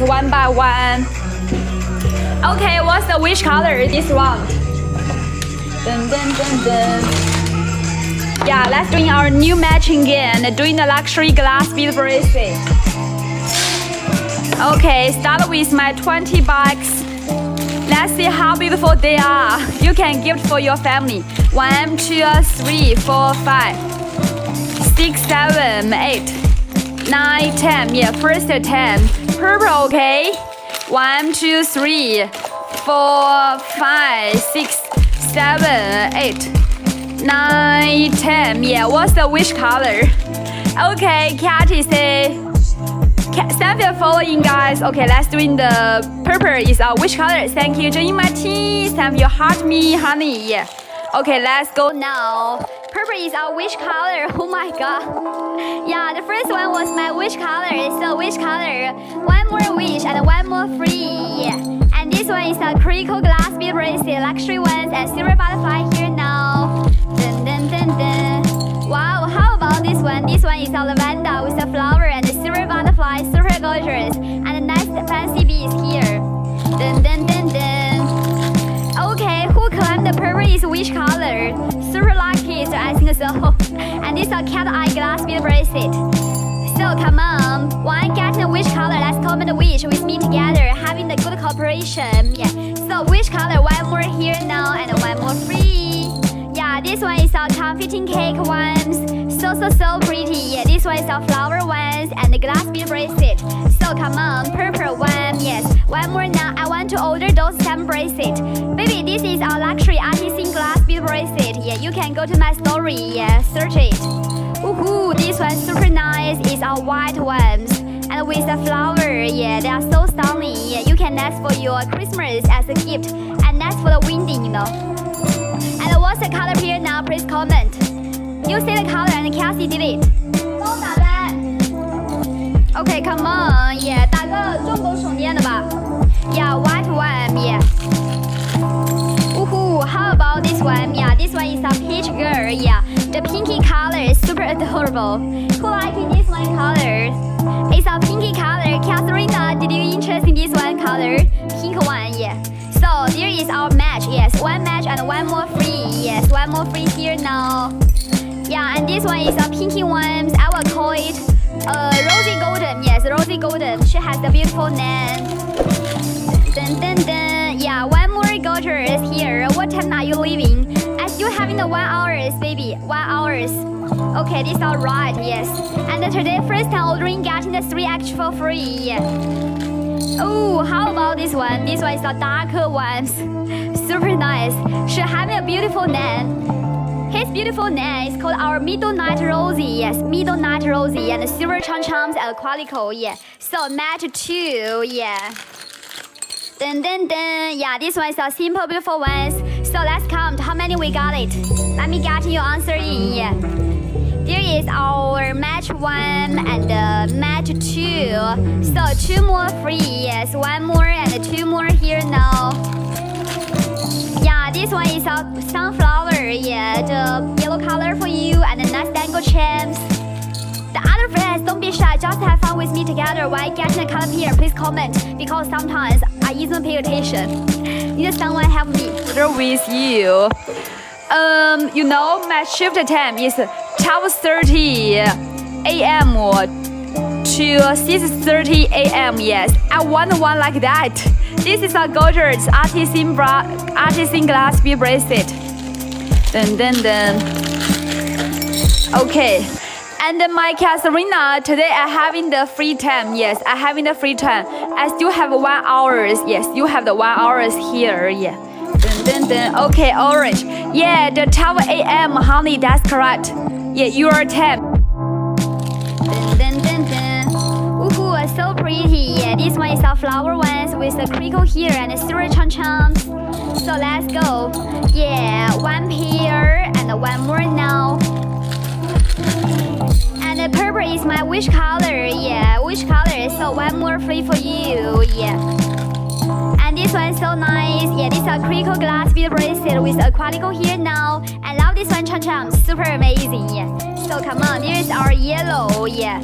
One by one. Okay, what's the wish color this round? Dun, dun, dun, dun. Yeah, let's doing our new matching again. Doing the luxury glass bead bracelet. Okay, start with my 20 bucks. Let's see how beautiful they are. You can gift for your family. 1, 2, 3, 4, 5, 6, 7, 8, 9, 10. Yeah, first 10. Purple, okay. 1, 2, 3, 4, 5, 6, 7, 8, 9, 10. Yeah, what's the wish color? Okay, Katy say. Thank you for following, guys. Okay, let's doing the purple is our wish color. Thank you, Jenny Martin. Thank you, heart me, honey. Yeah. Okay, let's go now. Purple is our wish color. Oh my god. Yeah, the first one was my wish color. So wish color. One more wish and one more free. Yeah. And this one is a crystal glass bead bracelet, luxury ones, and silver butterfly here now. Dun dun dun dun. Wow, how about this one? This one is a lavender with a flower and a silver butterfly, super gorgeous, and a nice fancy beads here. Dun dun dun dun. Okay, who claimed the purple is which color? Super lucky, so I think so. And this is a cat eye glass bead bracelet. So come on, one getting a which color? Let's comment the wish with me together, having the good cooperation. Yeah. So which color? One more here now and one more free. Yeah, this one is our confetti cake ones. So pretty. Yeah, this one is our flower ones and the glass bead bracelet. So come on, purple one. Yes, one more now. I want to order those same bracelet. Baby, this is our luxury artisan glass bead bracelet. Yeah, you can go to my story. Yeah, search it. Woohoo, this one super nice. It's our white ones and with a flower. Yeah, they are so stunning. Yeah, you can ask for your Christmas as a gift and that's for the wedding, you know. And what's the color here now? Please comment. You see the color and Cassie did it. 都打呗。Okay, come on. Yeah, 打个中国手链的吧。Yeah, white one. Yeah. Woohoo! How about this one? Yeah, this one is a peach girl. Yeah, the pinky color is super adorable. Who like this one color? It's a pinky color. Katharina, did you interest in this one color? Pink one. Yeah. So there is our match. Yes, one match and one more free. Yes, one more free here now. Yeah, and this one is a pinky one. I will call it rosy golden. Yes, rosy golden. She has the beautiful name. Dun dun dun. Yeah, one more gorgeous here. What time are you leaving? I still having the 1 hours, baby. 1 hours. Okay, this is alright. Yes. And today, first time ordering, getting the 3 extra for free. Oh, how about this one? This one is the darker ones. Super nice. She having a beautiful name. His beautiful name is called our Midnight Rosie. Yes, Midnight Rosie and silver chom-choms and qualico. Yeah. So match 2. Yeah. Dun dun dun. Yeah, this one is a simple beautiful ones. So let's count how many we got it. Let me get your answer in. Yeah. There is our match 1 and match 2. So 2 more free. Yes, 1 more and 2 more here now. Yeah, this one is a sunflower. Yeah, the yellow color for you and a nice dangle chains. The other friends, don't be shy. Just have fun with me together while getting the color pair. Please comment because sometimes I even pay attention. Need someone help me. With you. You know my shift time is 12:30 a.m. to 6:30 a.m. Yes, I want one like that. This is a gorgeous artisan glass bead bracelet. Dun dun dun. Okay. And my Katharina, today I having the free time. Yes, I having the free time. I still have 1 hours. Yes, you have the 1 hours here. Yeah. Dun dun dun. Okay, orange. Yeah, the 12 a.m. honey, that's correct. Yeah, your time. Dun dun dun dun. Ooh, so pretty. Yeah, this one is a flower ones with a crinkle here and a silver chom-choms. So let's go. Yeah, 1 pair and 1 more now. And the purple is my wish color. Yeah, wish color. So 1 more free for you. Yeah. And this one is so nice. Yeah, this is a crystal glass bead bracelet with a qualico here now. I love this one, chom-chom. Super amazing. Yeah. So come on, there is our yellow. Yeah.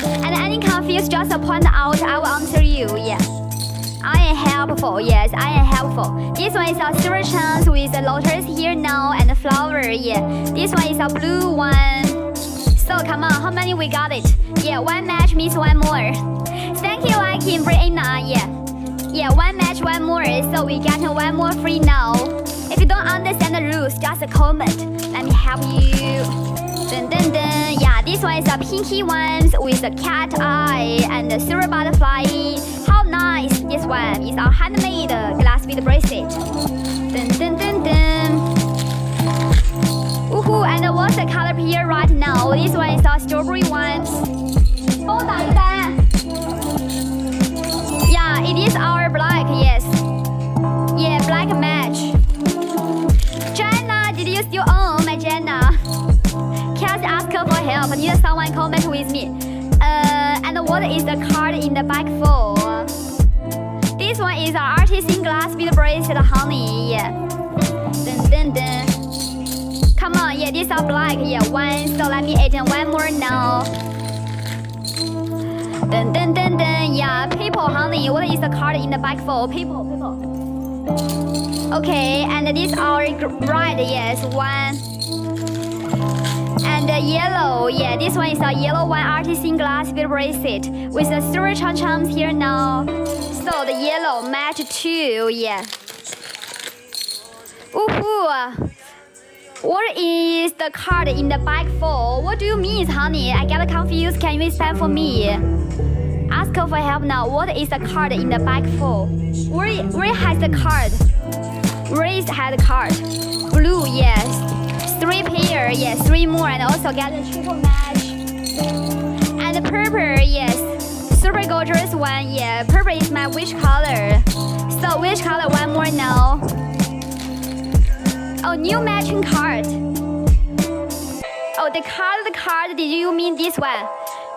And any confused, just point out. I will answer you. Yeah. I am helpful. Yes, I am helpful. This one is a silver chance with the lotus here now and the flower. Yeah. This one is a blue one. So come on, how many we got it? Yeah, one match means one more. Thank you, Kim Brianna. Yeah, one match, one more. So we get one more free now. If you don't understand the rules, just comment. Let me help you. Dun dun dun. Yeah, this one is a pinky one with a cat eye and a silver butterfly. How nice! This one is a handmade glass bead bracelet. Dun dun dun dun. Woohoo! And what's the color here right now? This one is a strawberry one. 帮我打个单。Yeah, it is our black. Yes. Yeah, black match. Jenna, did you still own my Jenna? Cat ask for help. Need someone comment with me. And what is the card in the back for? This one is an artisan glass bead bracelet, honey. Yeah. Dun dun dun. Come on, yeah, these are black. Yeah, one. So let me add one more now. Dun dun dun dun. Yeah, people, honey. What is the card in the back for? People. Okay, and these are red. Yes, one. And yellow, yeah, this one is a yellow one artisan glass bead bracelet with the silver charms here now. So the yellow match too, yeah. Woohoo! What is the card in the back for? What do you mean, honey? I get confused. Can you explain for me? Ask for help now. What is the card in the back for? Where has the card? Where is the card? Blue, yes. 3 pair, yes, 3 more, and also get a triple match. And purple, yes, super gorgeous one, yeah. Purple is my wish color. So which color? One more now. Oh, new matching card. Oh, the card. Did you mean this one?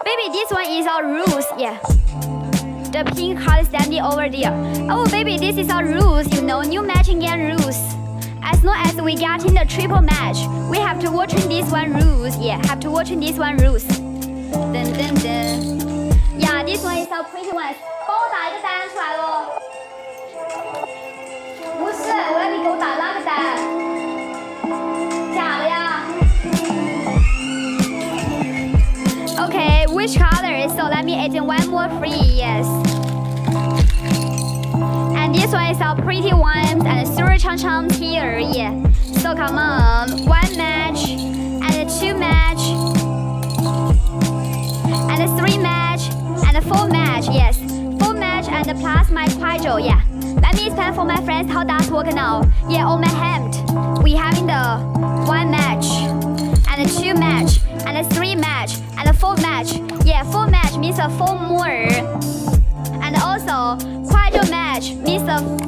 Baby, this one is our rules, yeah. The pink card standing over there. Oh, baby, this is our rules. You know, new matching game rules. As long as we get in the triple match, we have to watch in this one rules. Yeah, have to watch in this one rules. Dun dun dun. Yeah, this one is a pretty one. 帮我打一个单出来咯。不是，我要你给我打那个单。假的呀。Okay, which color? So let me add in one more free. Yes. And this one is a pretty one and silver charms here, yeah. So come on, 1 match and 2 match and 3 match and 4 match, yes. 4 match and plus my quadro, yeah. Let me explain for my friends how that work now. Yeah, on my hand, we having the 1 match and 2 match and 3 match and 4 match. Yeah, 4 match means 4 more. And also, quadro match means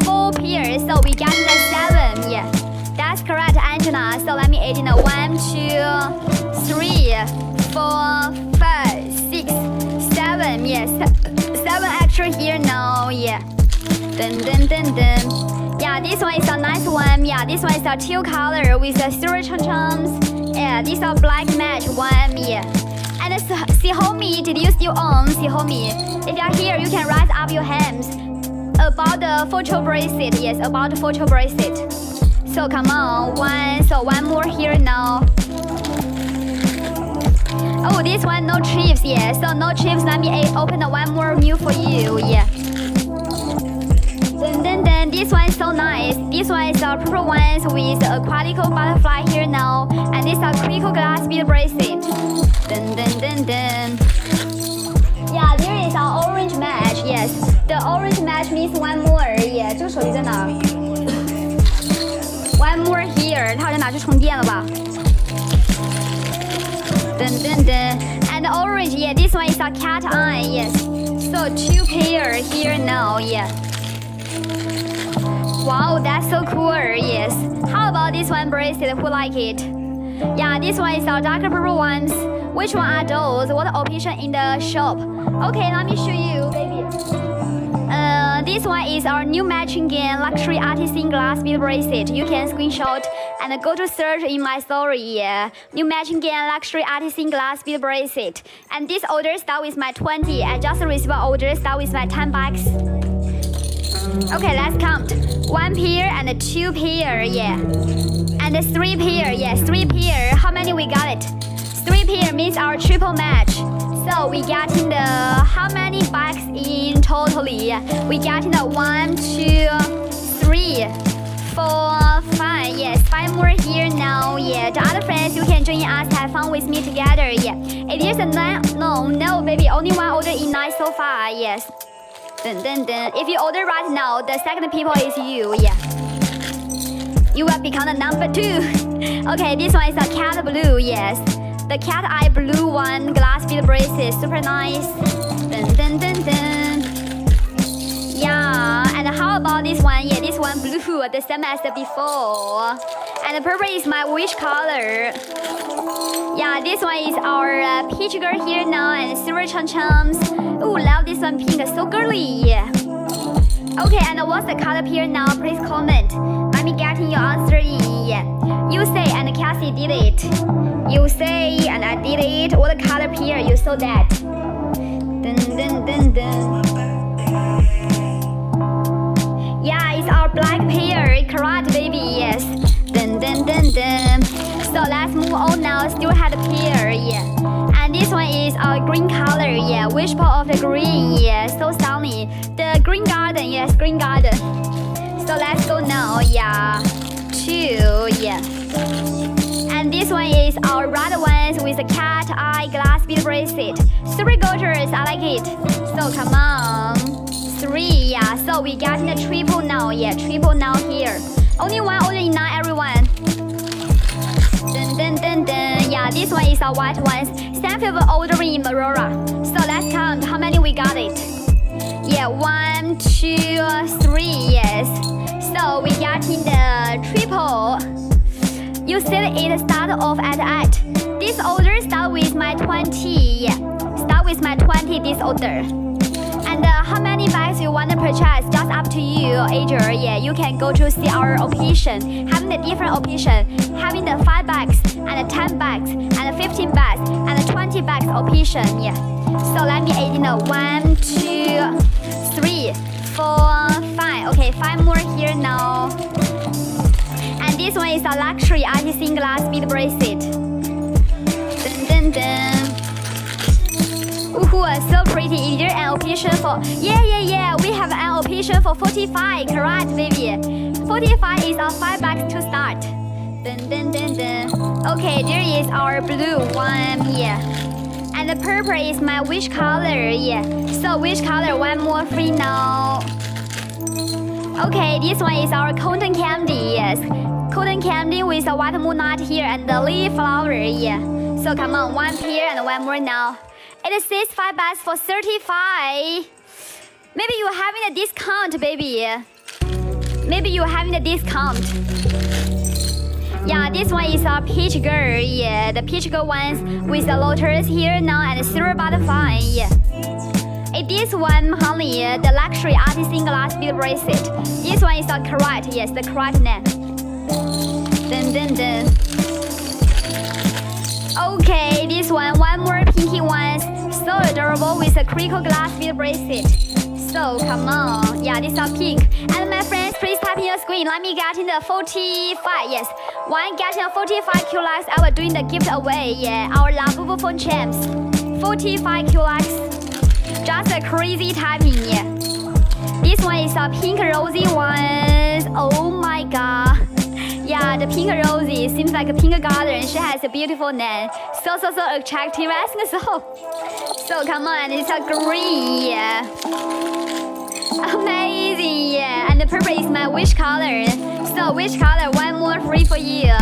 4 pairs, so we get the 7. Yeah, that's correct, Angela. So let me add in 1, 2, 3, 4, 5, 6, 7. Yes, 7 extra here now. Yeah, dun dun dun dun. Yeah, this one is a nice one. Yeah, this one is a teal color with the silver charms. Yeah, this is a black match one. Yeah. And see homie, did you still own? See homie, if you're here, you can raise up your hands about the photo bracelet. Yes, about the photo bracelet. So come on, one more here now. Oh, this one no chips. Yeah, so no chips. Let me open the one more new for you. Yeah. Then this one is so nice. This one is a purple one with a quadricle butterfly here now, and this is a crystal glass bead bracelet. Dun dun dun dun. Yeah, there is an orange match. Yes, the orange match means one more. Yeah, 这个手机在哪 ？One more here， 它好像拿去充电了吧 ？Dun dun dun. And orange, yeah, this one is a cat eye. Yes, so 2 pair here now. Yeah. Wow, that's so cool. Yes. How about this one bracelet? Who like it? Yeah, this one is our darker purple ones. Which one are those? What option in the shop? Okay, let me show you, baby. This one is our new matching game luxury artisan glass bead bracelet. You can screenshot and go to search in my story, yeah. New matching game luxury artisan glass bead bracelet. And this order start with my 20. I just received an order start with my 10 bucks. Okay, let's count. 1 pair and 2 pair, yeah. And 3 pair, yeah, 3 pair. How many we got it? 3 pair means our triple match. So we got in the how many bucks in totally? We got in the 1, 2, 3, 4, 5. Yes, 5 more here now. Yeah, the other friends you can join us, have fun with me together. Yeah, it is a no, baby. Only one order in night so far. Yes. Dun, dun, dun. If you order right now, the second people is you. Yeah. You will become the number 2. Okay, this one is a cat blue. Yes. The cat eye blue one, glass bead bracelet, super nice. Dun, dun, dun, dun. Yeah, and how about this one? Yeah, this one blue, the same as the before. And the purple is my wish color. Yeah, this one is our peach girl here now, and silver chum-chums. Ooh, love this one pink, so girly. Okay, and what's the color here now? Please comment. Let me get your answer in. You say and Cassie did it. You say and I did it. What color here? You saw that. Dun, dun, dun, dun. Yeah, it's our black pair. Correct, baby. Yes. Dun, dun, dun, dun. So let's move on now. Still had a pair. Yeah. And this one is our green color. Yeah. Wishful of the green. Yeah. So sunny. The green garden. Yes, green garden. So let's go now. Yeah. 2. Yeah. And this one is our red ones with a cat eye glass bead bracelet. Super gorgeous, I like it. So come on. 3, yeah. So we got in the triple now, yeah. Triple now here. Only one order in now, everyone. Dun, dun, dun, dun. Yeah, this one is our white ones. Thank you for ordering in Aurora. So let's count how many we got it. Yeah, 1, 2, 3, yes. So we got in the triple. You said it start off at 8. This order start with my 20. Yeah, start with my 20 this order. And how many bags you want to purchase? Just up to you, Asia. Yeah, you can go to see our option. Having the different option, having the 5 bags and 10 bags and 15 bags and 20 bags option. Yeah. So let me add in the 1, 2, 3, 4, 5. Okay, 5 more here now. And this one is a luxury artisan glass bead bracelet. Dun, dun, dun. Ooh, so pretty. Is there an option for? Yeah. We have an option for 45. Correct, baby. 45 is our 5 bags to start. Dun, dun, dun, dun. Okay, there is our blue one. Yeah. And the purple is my wish color. Yeah. So wish color, one more free now. Okay, this one is our cotton candy. Yes. Cotton candy with a white moon nut here and the leaf flower. Yeah. So come on, 1 pair and 1 more now. It says 5 bags for 35. Maybe you're having a discount, baby. Maybe you're having a discount. Yeah, this one is a peach girl. Yeah, the peach girl ones with the lotus here now and the silver butterfly. Yeah. This one, honey, the luxury artisan glass bead bracelet. This one is a correct. Yes, the correct name. Dun, dun, dun. Okay, this one more pinky ones. So adorable with a crystal glass bead bracelet. So come on. Yeah, this is pink. And my friends, please type in your screen. Let me get in the 45. Yes, one getting 45 QLux. I will doing the gift away. Yeah, our Labubu phone champs. 45 QLux. Just a crazy typing. Yeah. This one is a pink rosy one. Oh my god. Yeah, the pink rosy seems like a pink garden. She has a beautiful name. So attractive. I think so come on, it's a green. Yeah. Amazing. Yeah. And the purple is my wish color. So wish color, one more free for you.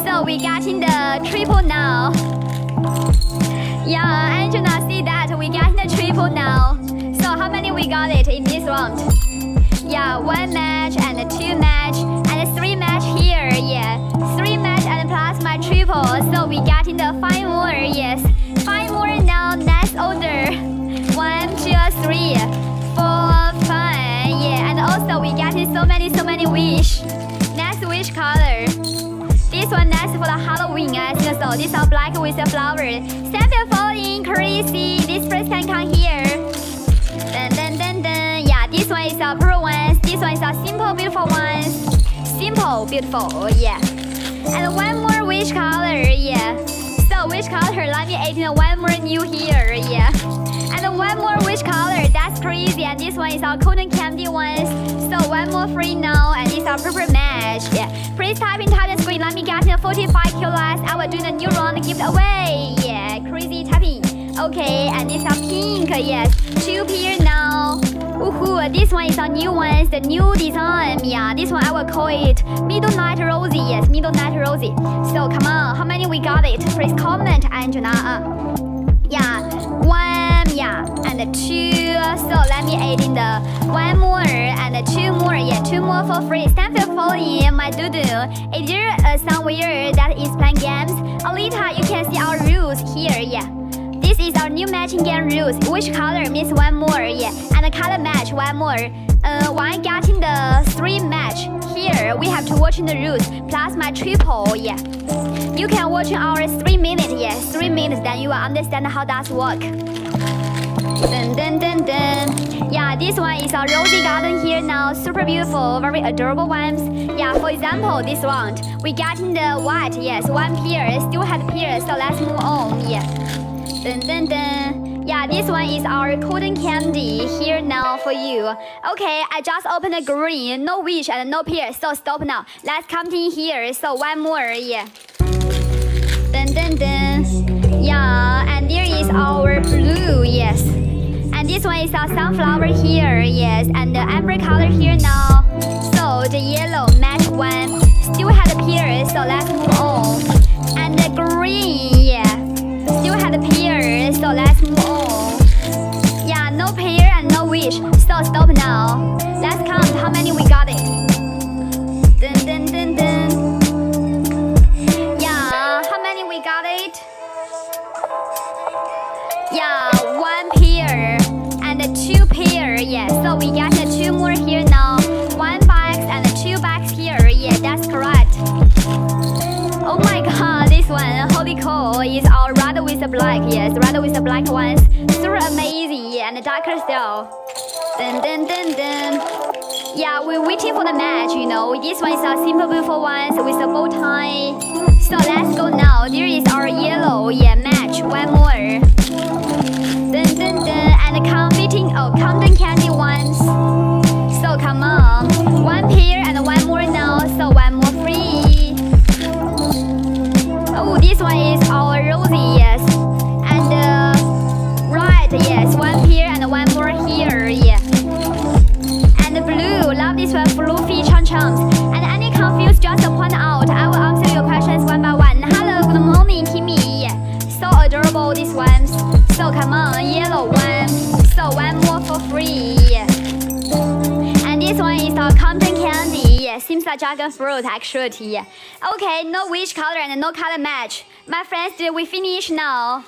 So we got in the triple now. Yeah, Angela, see that we got in the triple now. So how many we got it in this round? Yeah, 1 match and 2 match and 3 match here. Yeah, 3 match and plus my triple. So we got in the 5 more. Yes, 5 more now. Next order. 1, 2, 3, 4, 5. Yeah, and also we got in so many wish. Next wish color. This green, I think so. This are black with the flower. Thank you for following, crazy. This first can come here. Yeah, this one is a pearl ones. This one is a simple, beautiful ones. Simple, beautiful, yeah. And one more which color, yeah. So which color? Let me add in one more new here, yeah. And one more which color? That's crazy. And this one is our cotton candy ones. So one more free now, and this is our purple match, yeah. Please type in the screen. Let me get in 45 kilos. I will do the new round giveaway, yeah. Crazy typing. Okay, and this is pink, yes. 2 pair now. Woohoo, this one is a new one, the new design. Yeah, this one I will call it Midnight Rosy. Yes, Midnight Rosy. So come on, how many we got it? Please comment, Angela. Yeah, 1, yeah, and 2. So let me add in the 1 more and 2 more. Yeah, 2 more for free. Thank you for following my doodle. Is there somewhere that is playing games? Alita, you can see our rules here. Yeah. This is our new matching game rules. Which color means 1 more, yeah. And the color match 1 more. When getting the 3 match, here we have to watch the rules plus my triple, yeah. You can watch our 3 minutes, yeah. 3 minutes, then you will understand how that work. Yeah, this one is a rosy garden here now. Super beautiful, very adorable ones. Yeah, for example, this round we getting the white, yes, 1 pair, still had pair, so let's move on, yeah. Yeah, this one is our cotton candy here now for you. Okay, I just opened the green, no wish and no pair, so stop now. Let's count in here, so 1 more, yeah. Yeah, and there is our blue, yes. And this one is a sunflower here, yes. And the amber color here now. So the yellow match 1, still had a pair, so let's move on. And the green, yeah. Still had a pair, so let's move on. Yeah, no pair and no wish, so stop now. Let's count how many we got it. Yeah, how many we got it? Yeah, 1 pair and 2 pair, yeah. So we got the 2 more here now. 1 box and 2 bags here, yeah, that's correct. Oh my god, this one, holy cow, is our red with the black, yes, red with the black ones. Super amazing, yeah, and darker still. Yeah, we're waiting for the match, you know. This one is a simple beautiful ones with a bow tie. So let's go now. There is our yellow, yeah, match, 1 more. And competing, cotton candy ones. So come on, 1 pair and 1 more now, so 1 more free. Oh, this one is our rosy, yes. And red, yes, 1 pair and 1 more here, yeah. And blue, love this one, fluffy chum-chums. And any confused, just point out. I will answer your questions 1 by 1. Hello, good morning, Kimmy. So adorable, these ones. So come on, yellow 1. So 1 more for free. And this one is our cotton candy. Yeah, seems like dragon fruit actually. Yeah. Okay, no which color and no color match. My friends, did we finish now?